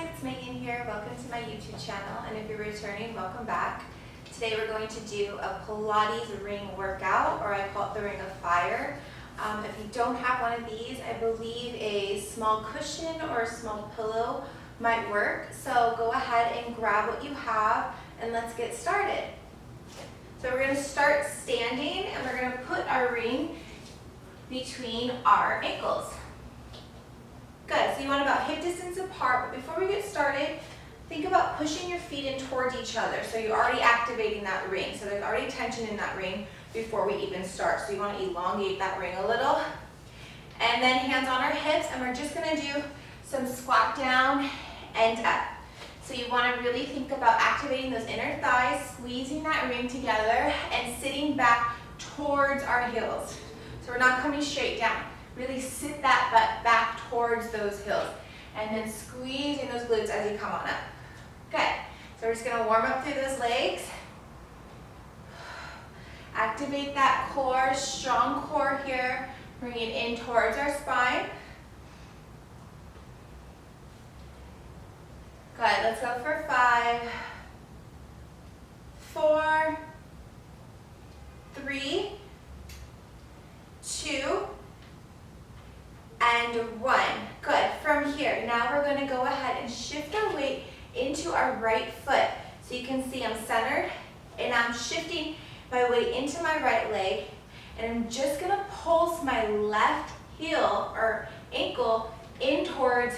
guys, it's Megan here. Welcome to my YouTube channel, and if you're returning, welcome back. Today we're going to do a Pilates ring workout, or I call it the Ring of Fire. If you don't have one of these, I believe a small cushion or a small pillow might work. So go ahead and grab what you have and let's get started. So we're going to start standing, and we're going to put our ring between our ankles. Good, so you want about hip distance apart, but before we get started, think about pushing your feet in towards each other. So you're already activating that ring. So there's already tension in that ring before we even start. So you want to elongate that ring a little. And then hands on our hips, and we're just going to do some squat down and up. So you want to really think about activating those inner thighs, squeezing that ring together, and sitting back towards our heels. So we're not coming straight down. Really sit that butt back towards those heels, and then squeezing those glutes as you come on up. Good. So we're just going to warm up through those legs. Activate that core, strong core here. Bring it in towards our spine. Good. Let's go for 5, 4, 3, 2, and 1. Good. From here, now we're going to go ahead and shift our weight into our right foot. So you can see I'm centered, and I'm shifting my weight into my right leg, and I'm just going to pulse my left heel or ankle in towards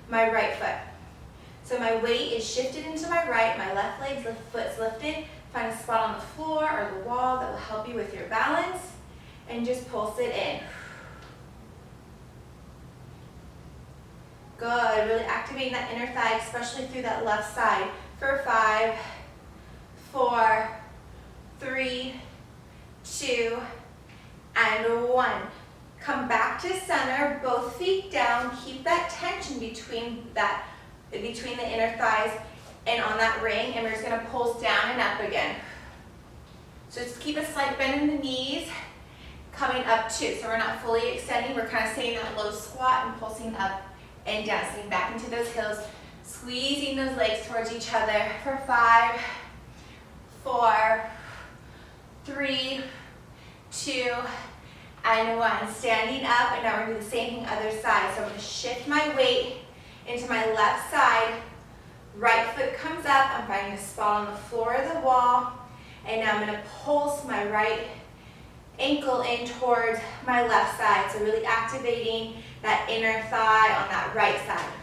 my right foot. So my weight is shifted into my right, my left foot's lifted. Find a spot on the floor or the wall that will help you with your balance, and just pulse it in. Good, really activating that inner thigh, especially through that left side. For 5, 4, 3, 2, and 1. Come back to center, both feet down. Keep that tension between the inner thighs and on that ring, and we're just going to pulse down and up again. So just keep a slight bend in the knees, coming up too. So we're not fully extending, we're kind of staying in that low squat and pulsing up and down, sitting back into those heels, squeezing those legs towards each other. For 5, 4, 3, 2, and 1. Standing up, and now we're going to do the same thing other side. So I'm going to shift my weight into my left side. Right foot comes up. I'm finding a spot on the floor of the wall, and now I'm going to pulse my right ankle in towards my left side. So really activating that inner thigh on that right side.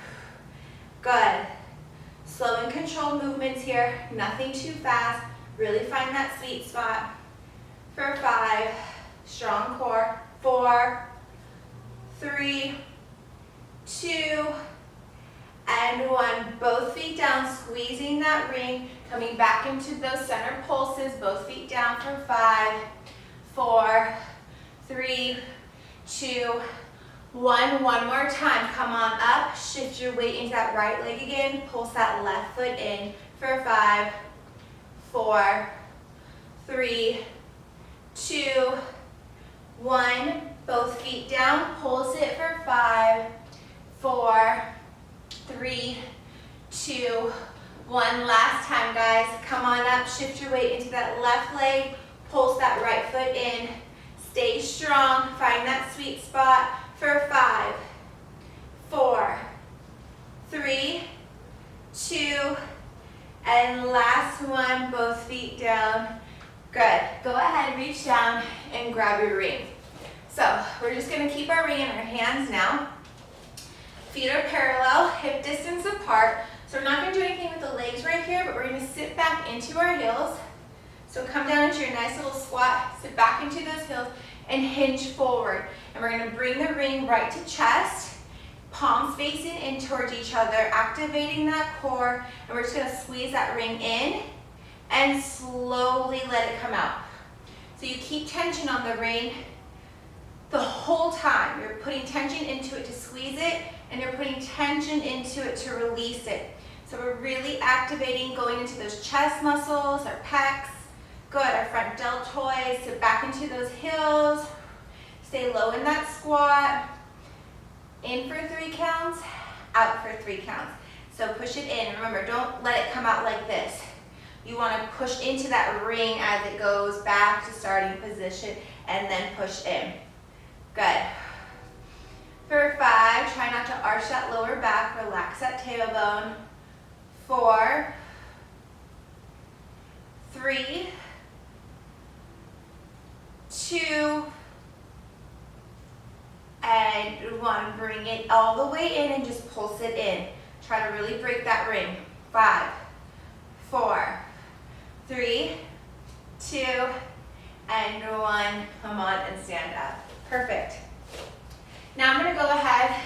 Good. Slow and controlled movements here, nothing too fast. Really find that sweet spot. For 5, strong core. 4, 3, 2, and 1. Both feet down, squeezing that ring, coming back into those center pulses. Both feet down for 5, 4, 3, 2, 1. One more time. Come on up. Shift your weight into that right leg again. Pulse that left foot in for 5, 4, 3, 2, 1. Both feet down. Pulse it for 5, 4, 3, 2, 1. Last time, guys. Come on up. Shift your weight into that left leg. Pulse that right foot in. Stay strong. Find that sweet spot for 5, 4, 3, 2, and last one. Both feet down. Good. Go ahead, reach down and grab your ring. So we're just going to keep our ring in our hands now. Feet are parallel, hip distance apart. So we're not going to do anything with the legs right here, but we're going to sit back into our heels. So come down into your nice little squat, sit back into those heels, and hinge forward. And we're going to bring the ring right to chest, palms facing in towards each other, activating that core, and we're just going to squeeze that ring in and slowly let it come out. So you keep tension on the ring the whole time. You're putting tension into it to squeeze it, and you're putting tension into it to release it. So we're really activating, going into those chest muscles, our pecs. Good, our front deltoids, sit back into those heels. Stay low in that squat. In for 3 counts, out for 3 counts. So So push it in. Remember, don't let it come out like this. You want to push into that ring as it goes back to starting position and then push in. Good. For 5, try not to arch that lower back, relax that tailbone. 4, 3, 2, and 1. Bring it all the way in and just pulse it in. Try to really break that ring. 5, 4, 3, 2, and 1. Come on and stand up. Perfect. Now I'm going to go ahead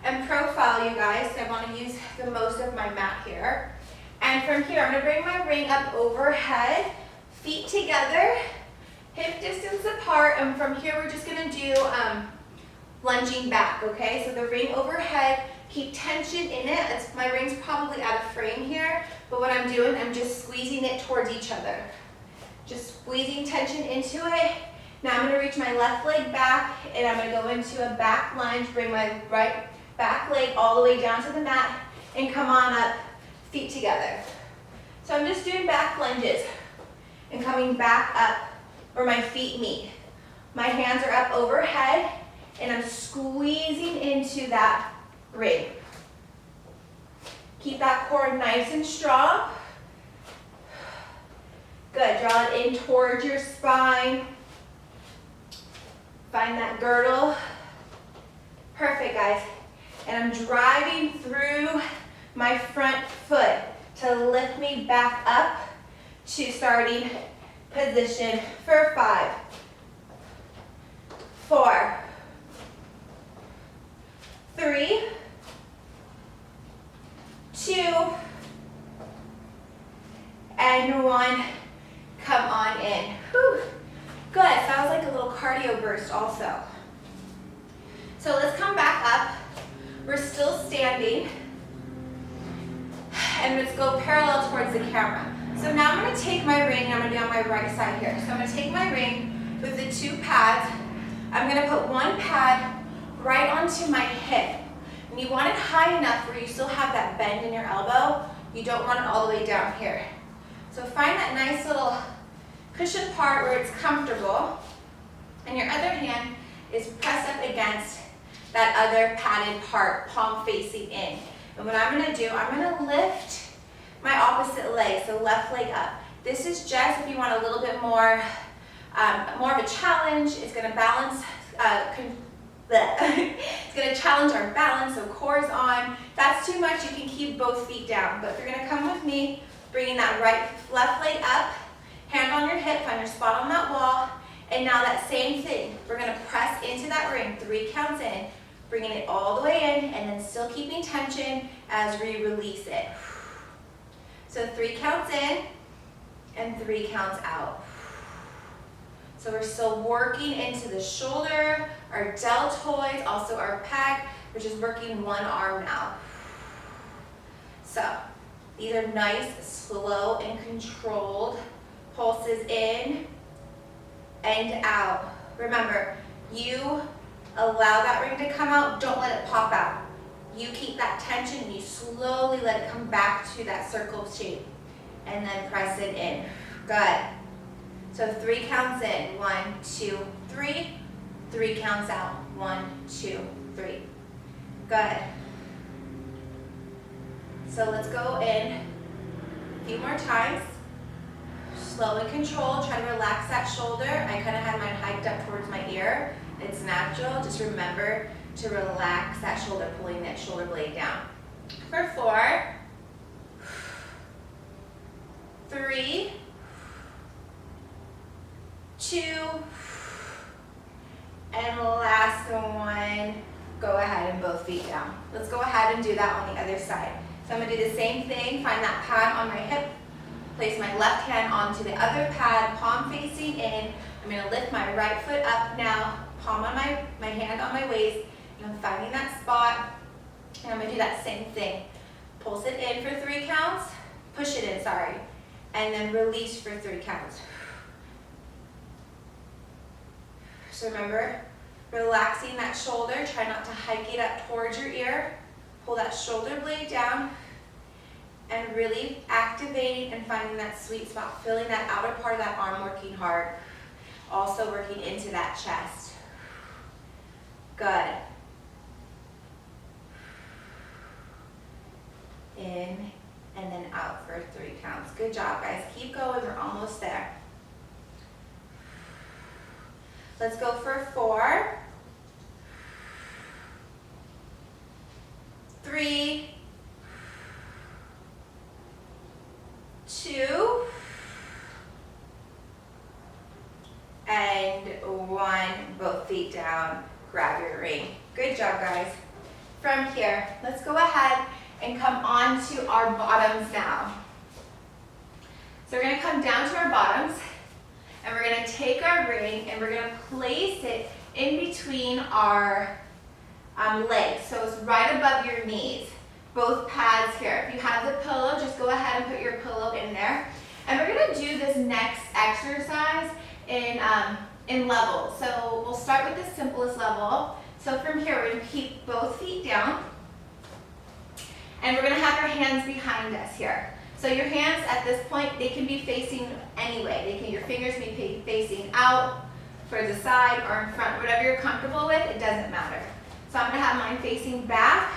and profile you guys. I want to use the most of my mat here. And from here, I'm going to bring my ring up overhead, feet together, hip distance apart, and from here we're just going to do lunging back, okay? So the ring overhead, keep tension in it. My ring's probably out of frame here, but what I'm doing, I'm just squeezing it towards each other. Just squeezing tension into it. Now I'm going to reach my left leg back, and I'm going to go into a back lunge, bring my right back leg all the way down to the mat, and come on up, feet together. So I'm just doing back lunges, and coming back up where my feet meet. My hands are up overhead, and I'm squeezing into that ring. Keep that core nice and strong. Good, draw it in towards your spine. Find that girdle. Perfect, guys. And I'm driving through my front foot to lift me back up to starting position for 5, 4, 3, 2, and 1. Come on in. Whew. Good, sounds like a little cardio burst also. So let's come back up. We're still standing. And let's go parallel towards the camera. So now I'm going to take my ring, and I'm going to be on my right side here. So I'm going to take my ring with the 2 pads. I'm going to put 1 pad right onto my hip. And you want it high enough where you still have that bend in your elbow. You don't want it all the way down here. So find that nice little cushion part where it's comfortable, and your other hand is pressed up against that other padded part, palm facing in. And what I'm going to do, I'm going to lift my opposite leg, so left leg up. This is just if you want a little bit more of a challenge. It's going to balance, it's going to challenge our balance, so core's on. If that's too much, you can keep both feet down. But if you're going to come with me, bringing that left leg up, hand on your hip, find your spot on that wall, and now that same thing. We're going to press into that ring, 3 counts in, bringing it all the way in, and then still keeping tension as we release it. So 3 counts in, and 3 counts out. So we're still working into the shoulder, our deltoids, also our pec. We're just working 1 arm now. So these are nice, slow, and controlled pulses in and out. Remember, you allow that ring to come out, don't let it pop out. You keep that tension and you slowly let it come back to that circle shape and then press it in. Good. So 3 counts in, 1, 2, 3. 3 counts out, 1, 2, 3. Good. So let's go in a few more times. Slow and controlled, try to relax that shoulder. I kind of had mine hiked up towards my ear. It's natural, just remember to relax that shoulder, pulling that shoulder blade down. For 4, 3, 2, and last one, go ahead and both feet down. Let's go ahead and do that on the other side. So I'm going to do the same thing, find that pad on my hip, place my left hand onto the other pad, palm facing in. I'm going to lift my right foot up now, palm on my hand on my waist, and I'm finding that spot, and I'm going to do that same thing. Pulse it in for 3 counts, push it in, sorry, and then release for 3 counts. So remember, relaxing that shoulder, try not to hike it up towards your ear, pull that shoulder blade down, and really activating and finding that sweet spot, feeling that outer part of that arm working hard, also working into that chest. Good. In and then out for 3 counts. Good job, guys. Keep going. We're almost there. Let's go for 4, 3, 2, and 1. Both feet down. Grab your ring. Good job, guys. From here, let's go ahead and come on to our bottoms now. So we're going to come down to our bottoms, and we're going to take our ring and we're going to place it in between our legs. So it's right above your knees, both pads here. If you have the pillow, just go ahead and put your pillow in there. And we're going to do this next exercise in levels. So we'll start with the simplest level. So from here, we're going to keep both feet down. And we're going to have our hands behind us here. So your hands at this point, they can be facing any way. Your fingers may be facing out, for the side, or in front. Whatever you're comfortable with, it doesn't matter. So I'm going to have mine facing back.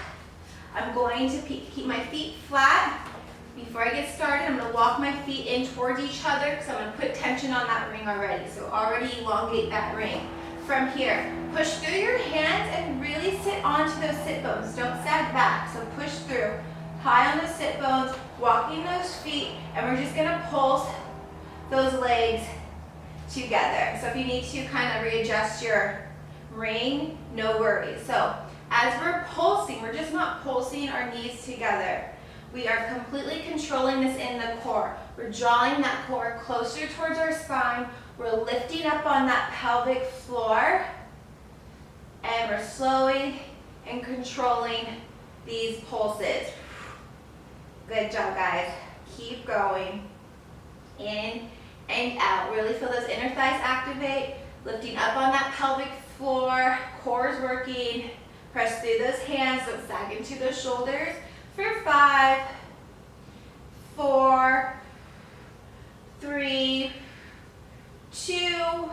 I'm going to keep my feet flat. Before I get started, I'm going to walk my feet in towards each other because I'm going to put tension on that ring already. So already elongate that ring. From here, push through your hands and really sit onto those sit bones. Don't sag back, so push through. High on the sit bones, walking those feet, and we're just gonna pulse those legs together. So if you need to kind of readjust your ring, no worries. So as we're pulsing, we're just not pulsing our knees together. We are completely controlling this in the core. We're drawing that core closer towards our spine. We're lifting up on that pelvic floor, and we're slowing and controlling these pulses. Good job, guys. Keep going. In and out. Really feel those inner thighs activate. Lifting up on that pelvic floor. Core is working. Press through those hands. Don't sag into those shoulders. For 5, 4, 3, 2,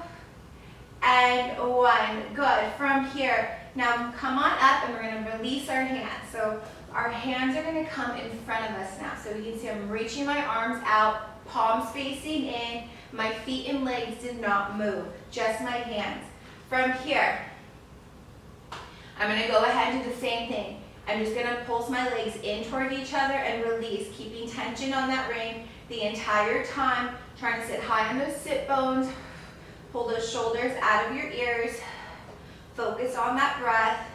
and 1. Good. From here, now come on up and we're going to release our hands. So our hands are going to come in front of us now. So you can see I'm reaching my arms out, palms facing in. My feet and legs did not move, just my hands. From here, I'm going to go ahead and do the same thing. I'm just going to pulse my legs in toward each other and release, keeping tension on that ring the entire time. Trying to sit high on those sit bones. Pull those shoulders out of your ears. Focus on that breath.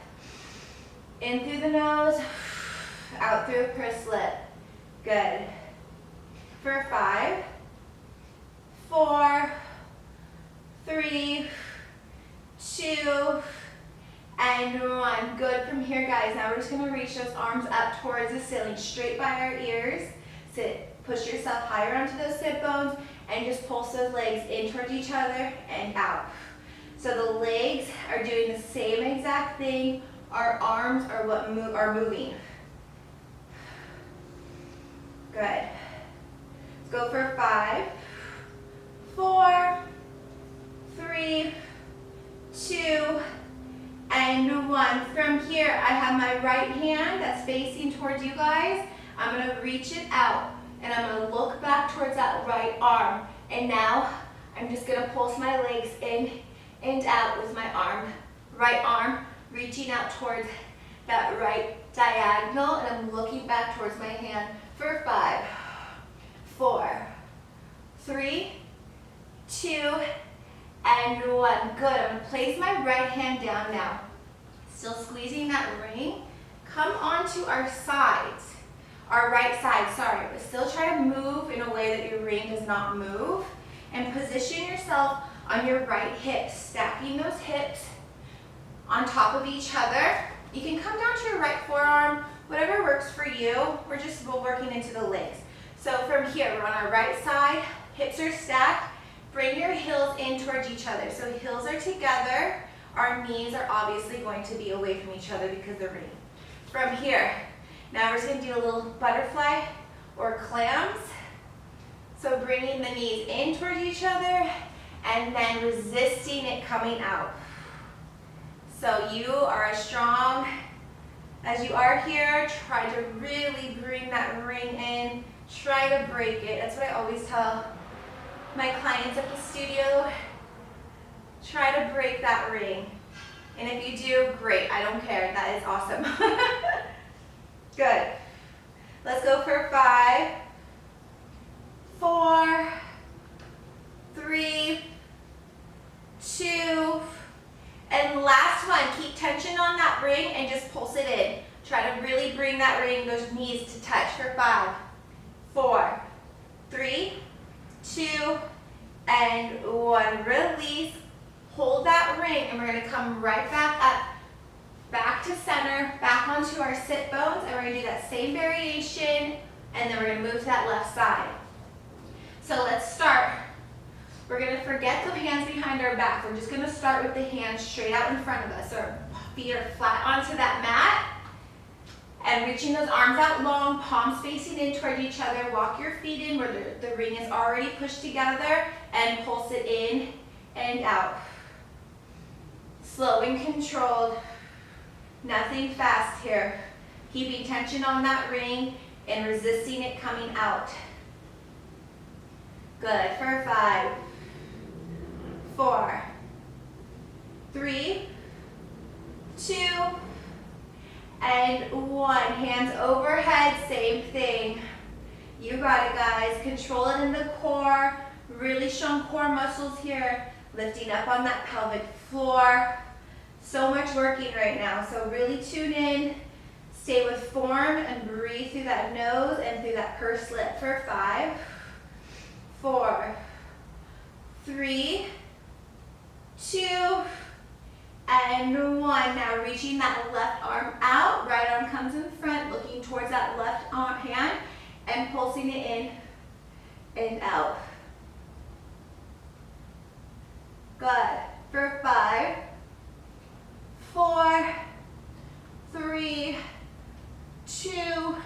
In through the nose, out through a pursed lip. Good. For 5, 4, 3, 2, and 1. Good. From here, guys. Now we're just going to reach those arms up towards the ceiling, straight by our ears. Sit. Push yourself higher onto those sit bones and just pulse those legs in towards each other and out. So the legs are doing the same exact thing. Our arms are what are moving. Good. Let's go for 5, 4, 3, 2, and 1. From here, I have my right hand that's facing towards you guys. I'm going to reach it out. And I'm going to look back towards that right arm. And now I'm just going to pulse my legs in and out with my arm. Right arm reaching out towards that right diagonal. And I'm looking back towards my hand for 5, 4, 3, 2, and 1. Good. I'm going to place my right hand down now. Still squeezing that ring. Come onto our sides. Our right side, sorry, but still try to move in a way that your ring does not move. And position yourself on your right hip, stacking those hips on top of each other. You can come down to your right forearm, whatever works for you. We're just working into the legs. So from here, we're on our right side, hips are stacked. Bring your heels in towards each other. So heels are together. Our knees are obviously going to be away from each other because they're ring. From here, now we're just going to do a little butterfly or clams. So bringing the knees in towards each other and then resisting it coming out. So you are as strong as you are here. Try to really bring that ring in. Try to break it. That's what I always tell my clients at the studio. Try to break that ring. And if you do, great. I don't care. That is awesome. Good. Let's go for 5, 4, 3, 2, and last one. Keep tension on that ring and just pulse it in. Try to really bring that ring, those knees to touch for 5, 4, 3, 2, and 1. Release. Hold that ring, and we're going to come right back up, back to center, back onto our sit bones, and we're going to do that same variation, and then we're going to move to that left side. So let's start. We're going to forget the hands behind our back. We're just going to start with the hands straight out in front of us. So our feet are flat onto that mat, and reaching those arms out long, palms facing in toward each other. Walk your feet in where the ring is already pushed together, and pulse it in and out. Slow and controlled, nothing fast here. Keeping tension on that ring and resisting it coming out. Good, for 5, 4, 3, 2, and 1. Hands overhead, same thing. You got it, guys. Control it in the core. Really strong core muscles here. Lifting up on that pelvic floor. So much working right now, so really tune in, stay with form, and breathe through that nose and through that pursed lip for 5, 4, 3, 2, and 1. Now reaching that left arm out, right arm comes in front, looking towards that left arm hand, and pulsing it in and out. Good. For 5, 4, 3, 2,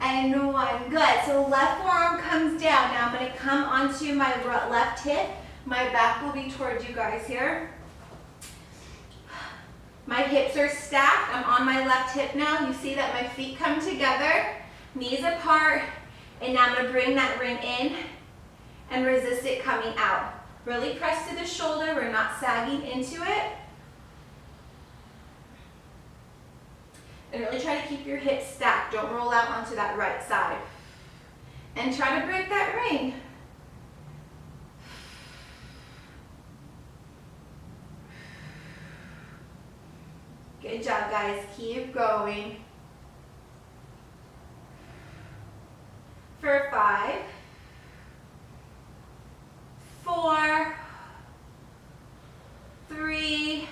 and 1. Good. So left forearm comes down. Now I'm going to come onto my left hip. My back will be towards you guys here. My hips are stacked. I'm on my left hip now. You see that my feet come together, knees apart, and now I'm going to bring that ring in and resist it coming out. Really press to the shoulder. We're not sagging into it. And really try to keep your hips stacked. Don't roll out onto that right side. And try to break that ring. Good job, guys. Keep going. For 5, 4, 3,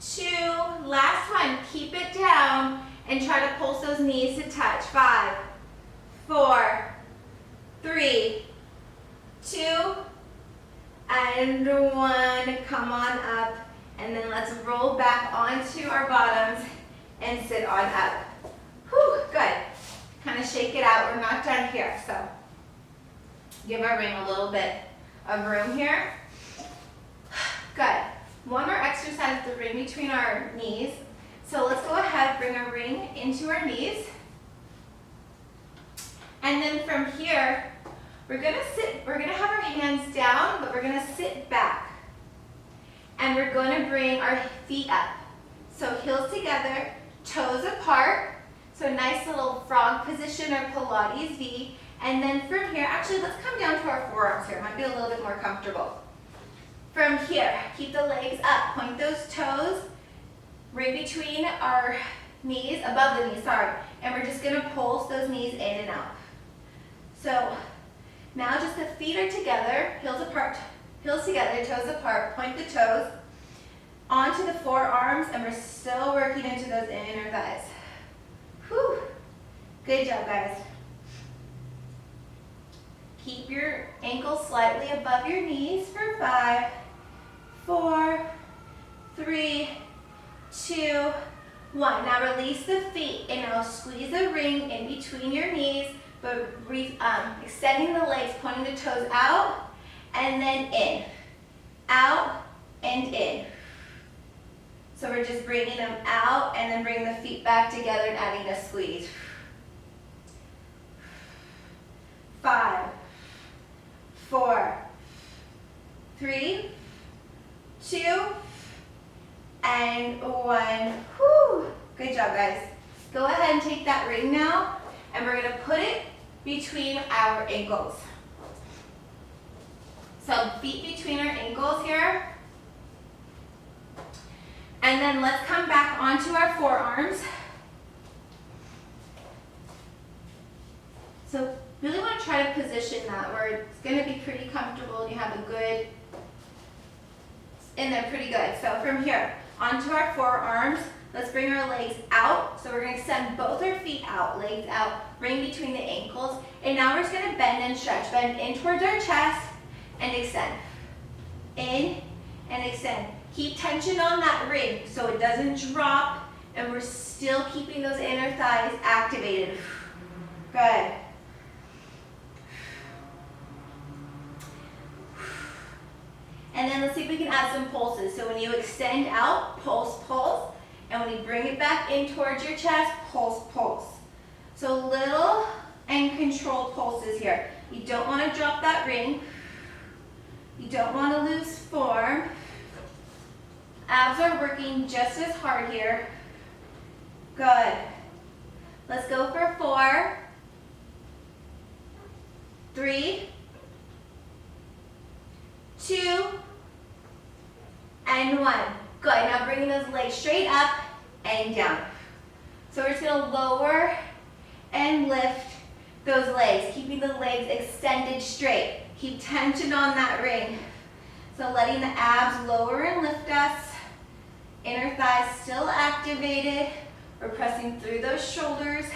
2, last one, keep it down and try to pulse those knees to touch. 5, 4, 3, 2, and 1. Come on up, and then let's roll back onto our bottoms and sit on up. Whew, good. Kind of shake it out. We're not done here, so give our ring a little bit of room here. Good. One more exercise, the ring between our knees. So let's go ahead, bring our ring into our knees. And then from here, we're gonna have our hands down, but we're gonna sit back. And we're gonna bring our feet up. So heels together, toes apart. So nice little frog position or Pilates V. And then from here, actually let's come down to our forearms here. It might be a little bit more comfortable. From here, keep the legs up, point those toes, ring between our knees, above the knees, sorry. And we're just gonna pulse those knees in and out. So now just the feet are together, heels apart, heels together, toes apart, point the toes onto the forearms, and we're still working into those inner thighs. Whew, good job, guys. Keep your ankles slightly above your knees for 5, 4, 3, 2, 1. Now release the feet and now squeeze the ring in between your knees, but extending the legs, pointing the toes out, and then in. Out and in. So we're just bringing them out and then bring the feet back together and adding a squeeze. 5, 4, 3, 2, and 1. Whew. Good job, guys. Go ahead and take that ring now, and we're going to put it between our ankles. So feet between our ankles here. And then let's come back onto our forearms. So really want to try to position that where it's going to be pretty comfortable and you have a good, in there pretty good. So from here, onto our forearms, let's bring our legs out. So we're going to extend both our feet out, legs out, ring between the ankles. And now we're just going to bend and stretch. Bend in towards our chest and extend. In and extend. Keep tension on that ring so it doesn't drop and we're still keeping those inner thighs activated. Good. And then let's see if we can add some pulses. So when you extend out, pulse, pulse. And when you bring it back in towards your chest, pulse, pulse. So little and controlled pulses here. You don't want to drop that ring. You don't want to lose form. Abs are working just as hard here. Good. Let's go for 4, 3, 2, and 1. Good. Now bringing those legs straight up and down. So we're just going to lower and lift those legs, keeping the legs extended straight. Keep tension on that ring. So letting the abs lower and lift us. Inner thighs still activated. We're pressing through those shoulders.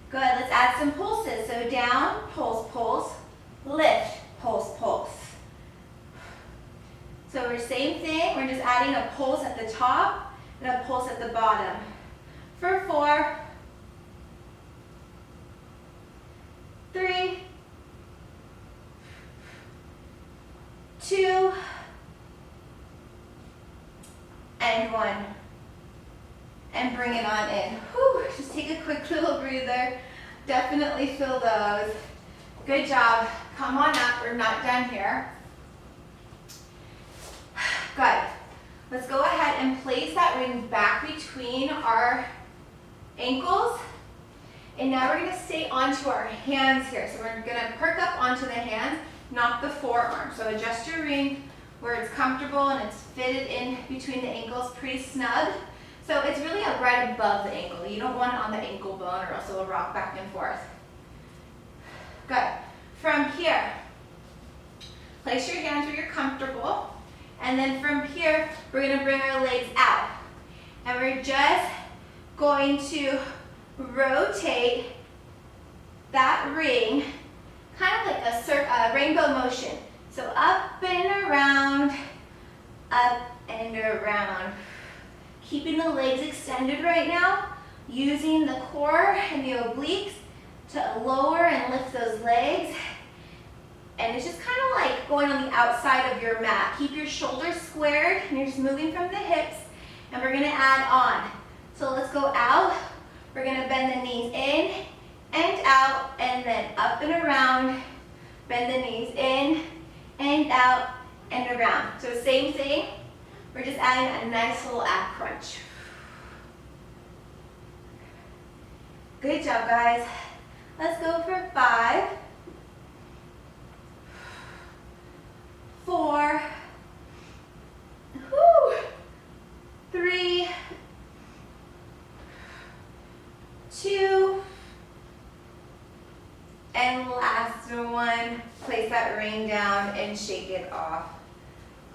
Good. Let's add some pulses. So down, pulse, pulse. Lift, pulse, pulse. So we're same thing. We're just adding a pulse at the top and a pulse at the bottom. For 4, 3, 2, and 1. And bring it on in. Whew, just take a quick little breather. Definitely feel those. Good job. Come on up. We're not done here. Good. Let's go ahead and place that ring back between our ankles. And now we're going to stay onto our hands here. So we're going to perk up onto the hands, not the forearm. So adjust your ring where it's comfortable and it's fitted in between the ankles pretty snug. So it's really right above the ankle. You don't want it on the ankle bone or else it will rock back and forth. Good. From here, place your hands where you're comfortable. And then from here, we're going to bring our legs out. And we're just going to rotate that ring, kind of like a rainbow motion. So up and around, up and around. Keeping the legs extended right now, using the core and the obliques to lower and lift those legs. And it's just kind of like going on the outside of your mat. Keep your shoulders squared, and you're just moving from the hips. And we're going to add on. So let's go out. We're going to bend the knees in and out, and then up and around. Bend the knees in and out and around. So same thing. We're just adding a nice little ab crunch. Good job, guys. Let's go for 5, 4, 3, 2, and last one. Place that ring down and shake it off.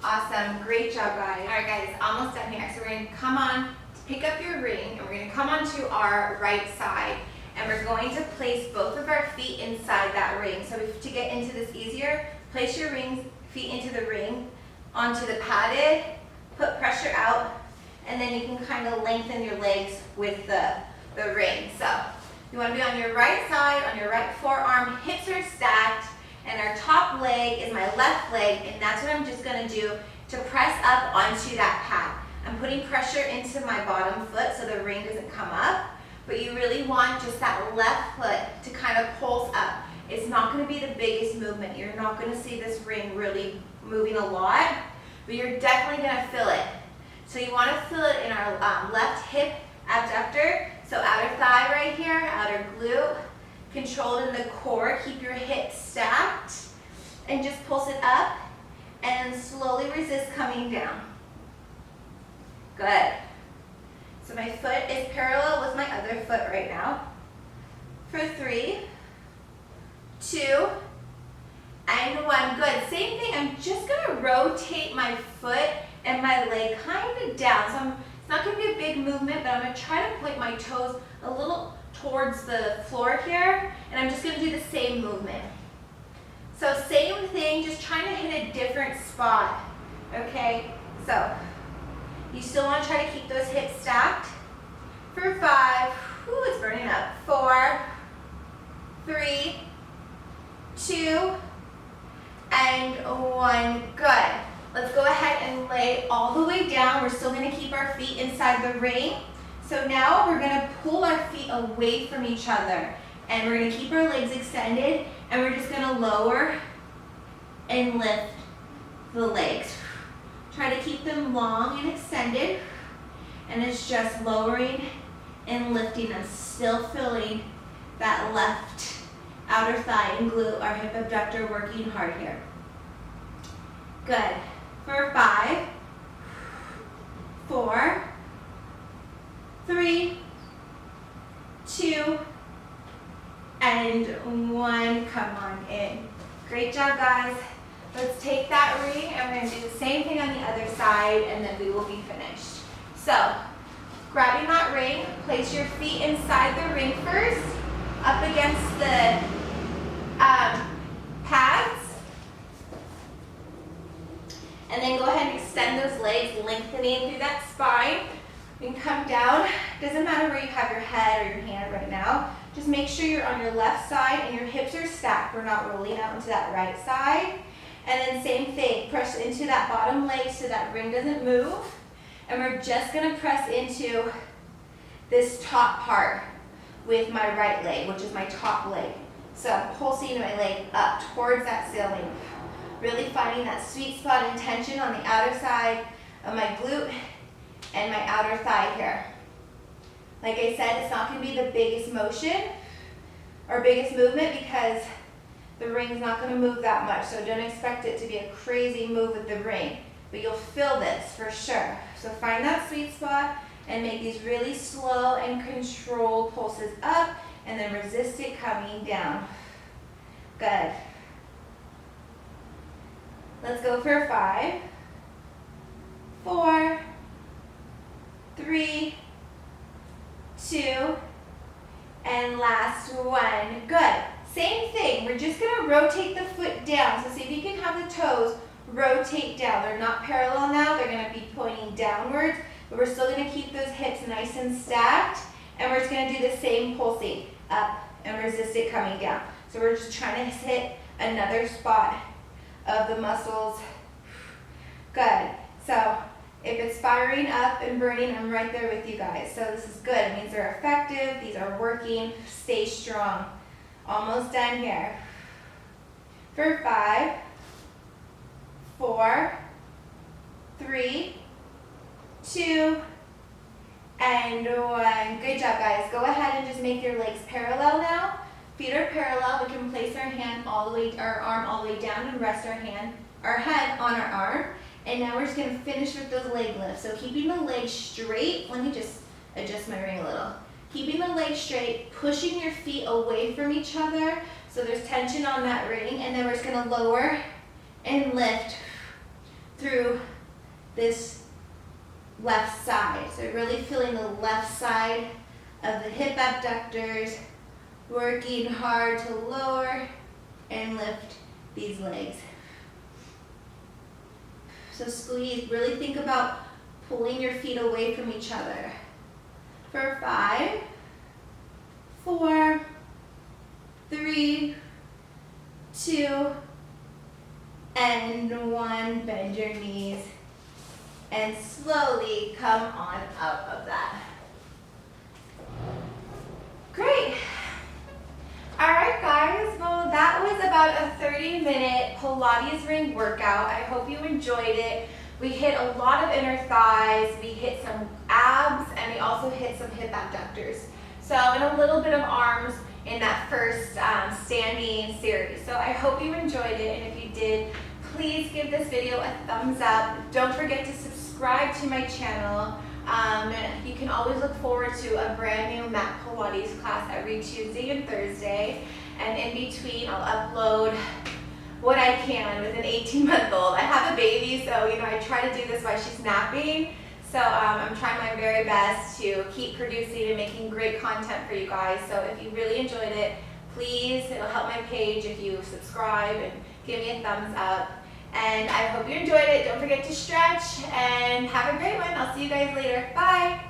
Awesome, great job, guys. All right, guys, almost done here. So we're going to come on, pick up your ring, and we're going to come onto our right side, and we're going to place both of our feet inside that ring. So to get into this easier, place your feet into the ring, onto the padded, put pressure out, and then you can kind of lengthen your legs with the ring. So you want to be on your right side, on your right forearm, hips are stacked, and our top leg is my left leg, and that's what I'm just going to do to press up onto that pad. I'm putting pressure into my bottom foot so the ring doesn't come up, but you really want just that left foot to kind of pulse up. It's not going to be the biggest movement. You're not going to see this ring really moving a lot, but you're definitely going to feel it. So you want to feel it in our left hip abductor. So outer thigh right here, outer glute, controlled in the core. Keep your hips stacked and just pulse it up and slowly resist coming down. Good. So my foot is parallel with my other foot right now. For 3, 2, and 1. Good. Same thing. I'm just going to rotate my foot and my leg kind of down. So it's not going to be a big movement, but I'm going to try to point my toes a little towards the floor here, and I'm just going to do the same movement. So same thing, just trying to hit a different spot. Okay? So you still want to try to keep those hips stacked. For 5, whoo, it's burning up. 4, 3, 2, and 1. Good. Let's go ahead and lay all the way down. We're still going to keep our feet inside the ring. So now we're going to pull our feet away from each other. And we're going to keep our legs extended. And we're just going to lower and lift the legs. Try to keep them long and extended. And it's just lowering and lifting them. Still feeling that left outer thigh and glute, our hip abductor working hard here. Good. For 5, 4, 3, 2, and 1. Come on in. Great job, guys. Let's take that ring and we're going to do the same thing on the other side, and then we will be finished. So, grabbing that ring, place your feet inside the ring first, up against the pads. And then go ahead and extend those legs, lengthening through that spine. You can come down. Doesn't matter where you have your head or your hand right now. Just make sure you're on your left side and your hips are stacked. We're not rolling out into that right side. And then same thing, press into that bottom leg so that ring doesn't move. And we're just going to press into this top part with my right leg, which is my top leg. So I'm pulsing my leg up towards that ceiling. Really finding that sweet spot and tension on the outer side of my glute and my outer thigh here. Like I said, it's not going to be the biggest motion or biggest movement because the ring's not going to move that much. So don't expect it to be a crazy move with the ring. But you'll feel this for sure. So find that sweet spot and make these really slow and controlled pulses up and then resist it coming down. Good. Let's go for 5, 4, 3, 2, and last 1. Good. Same thing. We're just going to rotate the foot down. So see if you can have the toes rotate down. They're not parallel now. They're going to be pointing downwards, but we're still going to keep those hips nice and stacked. And we're just going to do the same pulsing up and resist it coming down. So we're just trying to hit another spot of the muscles. Good. So if it's firing up and burning, I'm right there with you guys. So this is good. It means they're effective. These are working. Stay strong. Almost done here. For 5, 4, 3, 2, and 1. Good job, guys. Go ahead and just make your legs parallel now. Feet are parallel. We can place our arm all the way down and rest our head on our arm. And now we're just going to finish with those leg lifts. So keeping the legs straight. Let me just adjust my ring a little. Keeping the legs straight, pushing your feet away from each other so there's tension on that ring. And then we're just going to lower and lift through this left side. So really feeling the left side of the hip abductors, working hard to lower and lift these legs. So squeeze, really think about pulling your feet away from each other. For 5, 4, 3, 2, and 1. Bend your knees and slowly come on out of that. Great. All right, guys, well, that was about a 30-minute Pilates ring workout. I hope you enjoyed it. We hit a lot of inner thighs, we hit some abs, and we also hit some hip abductors. So, and a little bit of arms in that first standing series. So I hope you enjoyed it, and if you did, please give this video a thumbs up. Don't forget to subscribe to my channel. You can always look forward to a brand new mat Pilates class every Tuesday and Thursday. And in between, I'll upload what I can with an 18-month-old. I have a baby, so I try to do this while she's napping. So I'm trying my very best to keep producing and making great content for you guys. So if you really enjoyed it, please, it'll help my page if you subscribe and give me a thumbs up. And I hope you enjoyed it. Don't forget to stretch and have a great one. I'll see you guys later. Bye.